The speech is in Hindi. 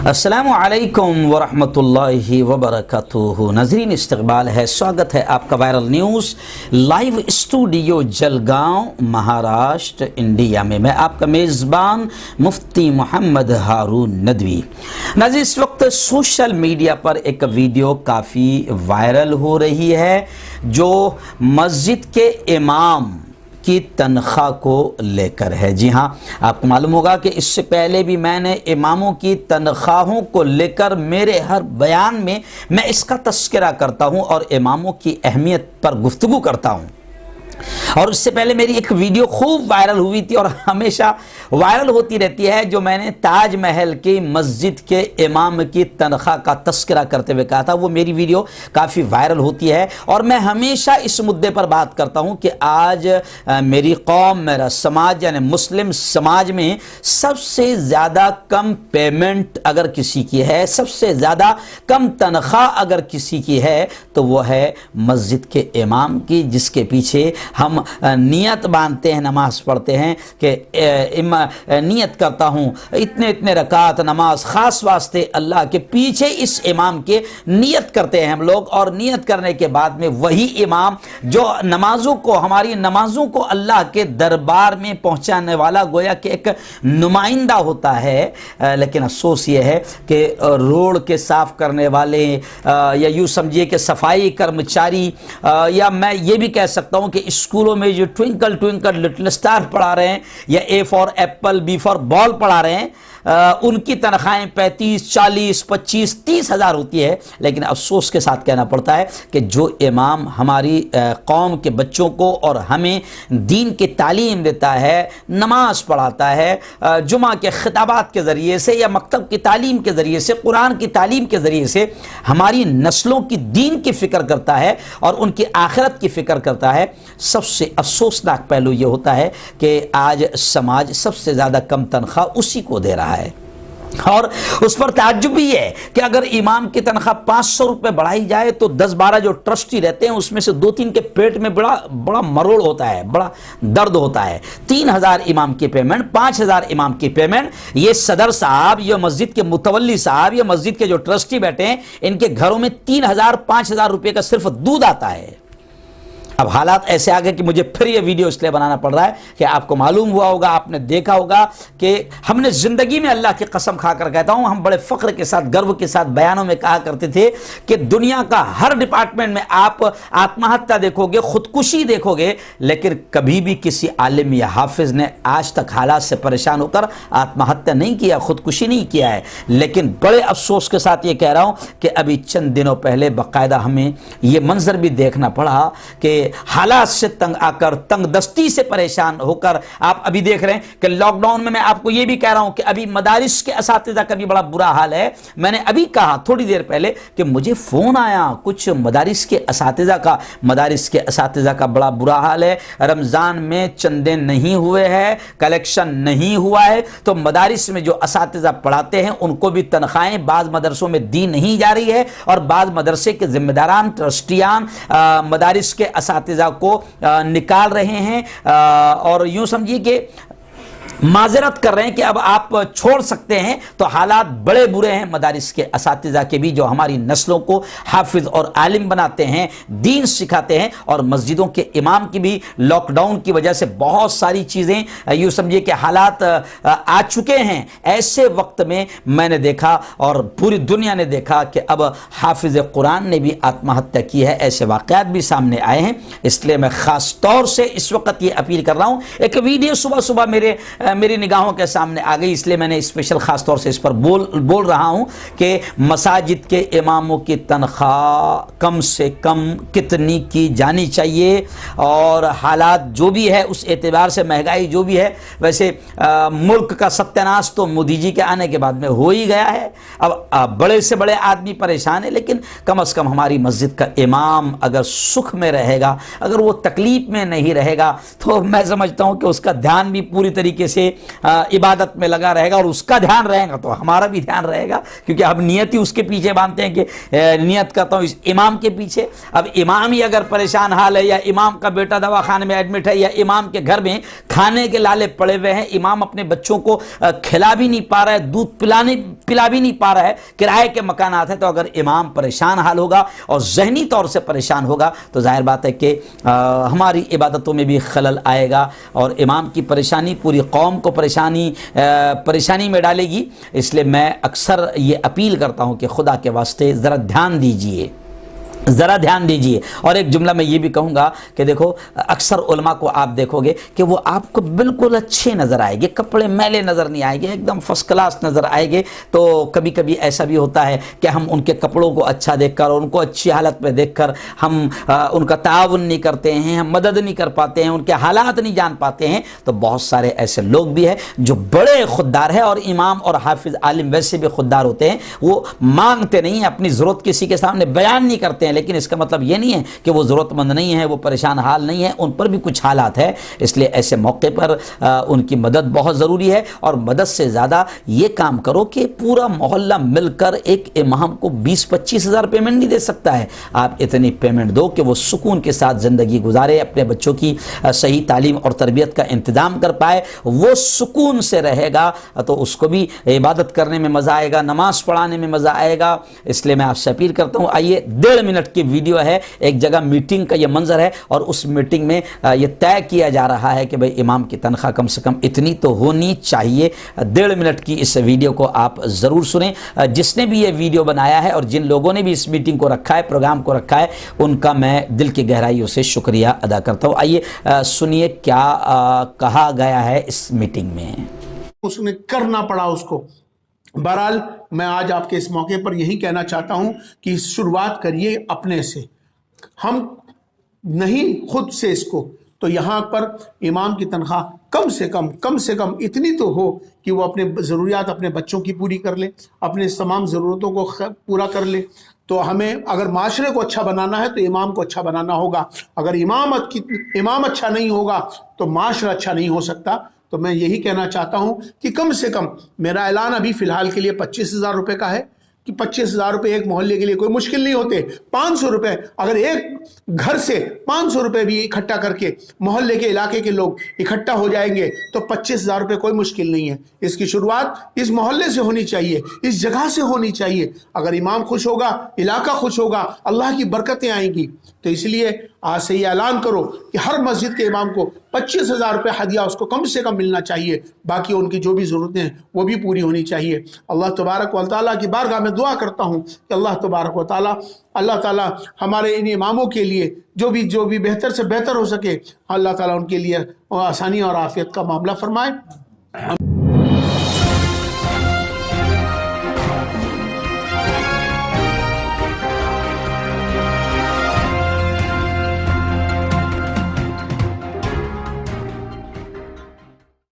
अस्सलामु अलैकुम वरहमतुल्लाहि वबरकातुहू। नाज़रीन, इस्तक़बाल है, स्वागत है आपका viral news live studio Jalgaon Maharashtra India में। मैं आपका मेज़बान मुफ्ती मोहम्मद हारून नदवी। नाज़रीन, इस वक्त सोशल मीडिया पर एक वीडियो काफ़ी वायरल हो रही है जो मस्जिद के इमाम की तनख्वाह को लेकर है। जी हाँ, आपको मालूम होगा कि इससे पहले भी मैंने इमामों की तनख्वाहों को लेकर मेरे हर बयान में मैं इसका तस्करा करता हूँ और इमामों की अहमियत पर गुफ्तगू करता हूँ। और इससे पहले मेरी एक वीडियो खूब वायरल हुई थी और हमेशा वायरल होती रहती है, जो मैंने ताजमहल की मस्जिद के इमाम की तनख्वाह का तस्करा करते हुए कहा था। वो मेरी वीडियो काफ़ी वायरल होती है और मैं हमेशा इस मुद्दे पर बात करता हूँ कि आज मेरी कौम, मेरा समाज यानी मुस्लिम समाज में सबसे ज़्यादा कम पेमेंट अगर किसी की है, सबसे ज़्यादा कम तनख्वाह अगर किसी की है तो वो है मस्जिद के इमाम की, जिसके पीछे हम नियत बांधते हैं, नमाज पढ़ते हैं कि नियत करता हूँ इतने इतने रकात नमाज ख़ास वास्ते अल्लाह के, पीछे इस इमाम के नियत करते हैं हम लोग। और नियत करने के बाद में वही इमाम जो नमाजों को, हमारी नमाजों को अल्लाह के दरबार में पहुँचाने वाला गोया कि एक नुमाइंदा होता है। लेकिन अफसोस ये है कि रोड के साफ़ करने वाले या यूँ समझिए कि सफाई कर्मचारी, या मैं ये भी कह सकता हूँ कि स्कूलों में जो ट्विंकल ट्विंकल लिटिल स्टार पढ़ा रहे हैं या a for apple b for ball पढ़ा रहे हैं, उनकी तनख्वाहें 35, 40, 25, 30 हज़ार होती है। लेकिन अफसोस के साथ कहना पड़ता है कि जो इमाम हमारी कौम के बच्चों को और हमें दीन की तालीम देता है, नमाज पढ़ाता है, जुमा के खिताबात के ज़रिए से या मकतब की तालीम के ज़रिए से, कुरान की तालीम के ज़रिए से हमारी नस्लों की दीन की फ़िक्र करता है और उनकी आखिरत की फ़िक्र करता है, सबसे अफसोसनाक पहलू ये होता है कि आज समाज सबसे ज़्यादा कम तनख्वाह उसी को दे रहा है। और उस पर ताज्जुब भी है कि अगर इमाम की तनख्वाह 500 रुपये बढ़ाई जाए तो 10-12 जो ट्रस्टी रहते हैं उसमें से 2-3 के पेट में बड़ा मरोड़ होता है, बड़ा दर्द होता है। 3000 इमाम की पेमेंट, 5000 इमाम की पेमेंट, ये सदर साहब, ये मस्जिद के मुतवल्ली साहब, ये मस्जिद के जो ट्रस्टी बैठे हैं, इनके घरों में 3000-5000 रुपये का सिर्फ दूध आता है। अब हालात ऐसे आ गए कि मुझे फिर ये वीडियो इसलिए बनाना पड़ रहा है कि आपको मालूम हुआ होगा, आपने देखा होगा कि हमने ज़िंदगी में, अल्लाह की कसम खाकर कहता हूँ, हम बड़े फ़ख्र के साथ, गर्व के साथ बयानों में कहा करते थे कि दुनिया का हर डिपार्टमेंट में आप आत्महत्या देखोगे, ख़ुदकुशी देखोगे, लेकिन कभी भी किसी आलिम या हाफिज़ ने आज तक हालात से परेशान होकर आत्महत्या नहीं किया, ख़ुदकुशी नहीं किया है। लेकिन बड़े अफसोस के साथ ये कह रहा हूँ कि अभी चंद दिनों पहले बाकायदा हमें ये मंजर भी देखना पड़ा कि हालात से तंग आकर, तंगदस्ती से परेशान होकर, आप अभी देख रहे हैं कि लॉकडाउन में, मैं आपको ये भी कह रहा हूं कि अभी मदारिस के असातिज़ा का भी बड़ा बुरा हाल है। मैंने अभी कहा थोड़ी देर पहले कि मुझे फ़ोन आया कुछ मदारिस के असातिज़ा का बड़ा बुरा हाल है। रमज़ान में चंदे नहीं हुए हैं, कलेक्शन नहीं हुआ है, तो मदारिस में जो असातिज़ा पढ़ाते हैं उनको भी तनख्वाहें बाज़ मदरसों में दी नहीं जा रही है और बाज़ मदरसे के ज़िम्मेदारान, ट्रस्टियान मदारिस के असातिज़ा को निकाल रहे हैं और यूं समझिए कि माजरत कर रहे हैं कि अब आप छोड़ सकते हैं। तो हालात बड़े बुरे हैं मदारिस के असातिज़ा के भी, जो हमारी नस्लों को हाफिज और आलिम बनाते हैं, दीन सिखाते हैं, और मस्जिदों के इमाम की भी लॉकडाउन की वजह से बहुत सारी चीज़ें यूँ समझिए कि हालात आ चुके हैं। ऐसे वक्त में मैंने देखा और पूरी दुनिया ने देखा कि अब हाफिज कुरान ने भी आत्महत्या की है। ऐसे वाक़यात भी सामने आए हैं। इसलिए मैं ख़ास तौर से इस वक्त ये अपील कर रहा हूँ। एक वीडियो सुबह सुबह मेरी निगाहों के सामने आ गई, इसलिए मैंने स्पेशल ख़ास तौर से इस पर बोल रहा हूँ कि मसाजिद के इमामों की तनख्वाह कम से कम कितनी की जानी चाहिए। और हालात जो भी है उस एतबार से, महंगाई जो भी है, वैसे मुल्क का सत्यानाश तो मोदी जी के आने के बाद में हो ही गया है। अब बड़े से बड़े आदमी परेशान है, लेकिन कम से कम हमारी मस्जिद का इमाम अगर सुख में रहेगा, अगर वो तकलीफ़ में नहीं रहेगा, तो मैं समझता हूँ कि उसका ध्यान भी पूरी तरीके तरीके से इबादत में लगा रहेगा और उसका ध्यान रहेगा तो हमारा भी ध्यान रहेगा, क्योंकि अब नियत ही उसके पीछे बांधते हैं कि नियत करता हूँ इस इमाम के पीछे। अब इमाम ही अगर परेशान हाल है, या इमाम का बेटा दवाखाने में एडमिट है, या इमाम के घर में खाने के लाले पड़े हुए हैं, इमाम अपने बच्चों को खिला भी नहीं पा रहा है, दूध पिला भी नहीं पा रहा है, किराए के मकानात हैं, तो अगर इमाम परेशान हाल होगा और जहनी तौर से परेशान होगा तो जाहिर बात है कि हमारी इबादतों में भी खलल आएगा और इमाम की परेशानी पूरी कौम को परेशानी में डालेगी। इसलिए मैं अक्सर ये अपील करता हूँ कि खुदा के वास्ते ज़रा ध्यान दीजिए, ज़रा ध्यान दीजिए। और एक जुमला मैं ये भी कहूँगा कि देखो, अक्सर उलमा को आप देखोगे कि वो आपको बिल्कुल अच्छे नज़र आएंगे, कपड़े मैले नज़र नहीं आएंगे, एकदम फर्स्ट क्लास नज़र आएंगे। तो कभी कभी ऐसा भी होता है कि हम उनके कपड़ों को अच्छा देखकर और उनको अच्छी हालत में देखकर हम उनका ताउन नहीं करते हैं, हम मदद नहीं कर पाते हैं, उनके हालात नहीं जान पाते हैं। तो बहुत सारे ऐसे लोग भी हैं जो बड़े खुददार हैं, और इमाम और हाफिज़ आलिम वैसे भी खुददार होते हैं, वो मांगते नहीं हैं, अपनी ज़रूरत किसी के सामने बयान नहीं करते हैं, लेकिन इसका मतलब ये नहीं है कि वो ज़रूरतमंद नहीं है, वो परेशान हाल नहीं है, उन पर भी कुछ हालात है। इसलिए ऐसे मौके पर उनकी मदद बहुत ज़रूरी है। और मदद से ज़्यादा ये काम करो कि पूरा मोहल्ला मिलकर एक इमाम को 20-25 हज़ार पेमेंट नहीं दे सकता है, आप इतनी पेमेंट दो कि वो सुकून के साथ ज़िंदगी गुजारे, अपने बच्चों की सही तालीम और तरबियत का इंतज़ाम कर पाए, वो सुकून से रहेगा तो उसको भी इबादत करने में मज़ा आएगा, नमाज़ पढ़ाने में मज़ा आएगा। इसलिए मैं आपसे अपील करता हूँ, आइए 1.5 मिनट की वीडियो है, एक जगह मीटिंग का ये मंजर है और उस मीटिंग में ये तय किया जा रहा है कि भाई इमाम की तनख्वाह कम से कम इतनी तो होनी चाहिए। 1.5 मिनट की इस वीडियो को आप ज़रूर सुनें। जिसने भी ये वीडियो बनाया है और जिन लोगों ने भी इस मीटिंग को रखा है, प्रोग्राम को रखा है, उनका मैं दिल की गहराइयों से शुक्रिया अदा करता हूँ। आइए सुनिए क्या कहा गया है इस मीटिंग में। उसने करना पड़ा उसको। बहरहाल मैं आज आपके इस मौके पर यही कहना चाहता हूं कि शुरुआत करिए अपने से, हम नहीं खुद से इसको। तो यहाँ पर इमाम की तनख्वाह कम से कम इतनी तो हो कि वो अपने ज़रूरियात अपने बच्चों की पूरी कर ले, अपने तमाम ज़रूरतों को पूरा कर ले। तो हमें अगर माशरे को अच्छा बनाना है तो इमाम को अच्छा बनाना होगा। अगर इमाम अच्छा नहीं होगा तो माशरा अच्छा नहीं हो सकता। तो मैं यही कहना चाहता हूं कि कम से कम, मेरा ऐलान अभी फ़िलहाल के लिए 25,000 रुपये का है कि 25,000 रुपये एक मोहल्ले के लिए कोई मुश्किल नहीं होते। 500 रुपये, अगर एक घर से 500 रुपये भी इकट्ठा करके मोहल्ले के इलाके के लोग इकट्ठा हो जाएंगे तो 25,000 रुपये कोई मुश्किल नहीं है। इसकी शुरुआत इस मोहल्ले से होनी चाहिए, इस जगह से होनी चाहिए। अगर इमाम खुश होगा, इलाका खुश होगा, अल्लाह की बरकतें आएंगी। तो इसलिए आज से ये ऐलान करो कि हर मस्जिद के इमाम को 25,000 रुपये हदिया उसको कम से कम मिलना चाहिए। बाकी उनकी जो भी ज़रूरतें हैं वो भी पूरी होनी चाहिए। अल्लाह तबारक व तआला की बारगाह में दुआ करता हूँ कि अल्लाह ताला हमारे इन इमामों के लिए जो भी बेहतर से बेहतर हो सके, अल्लाह ताला उनके लिए आसानी और आफियत का मामला फरमाए।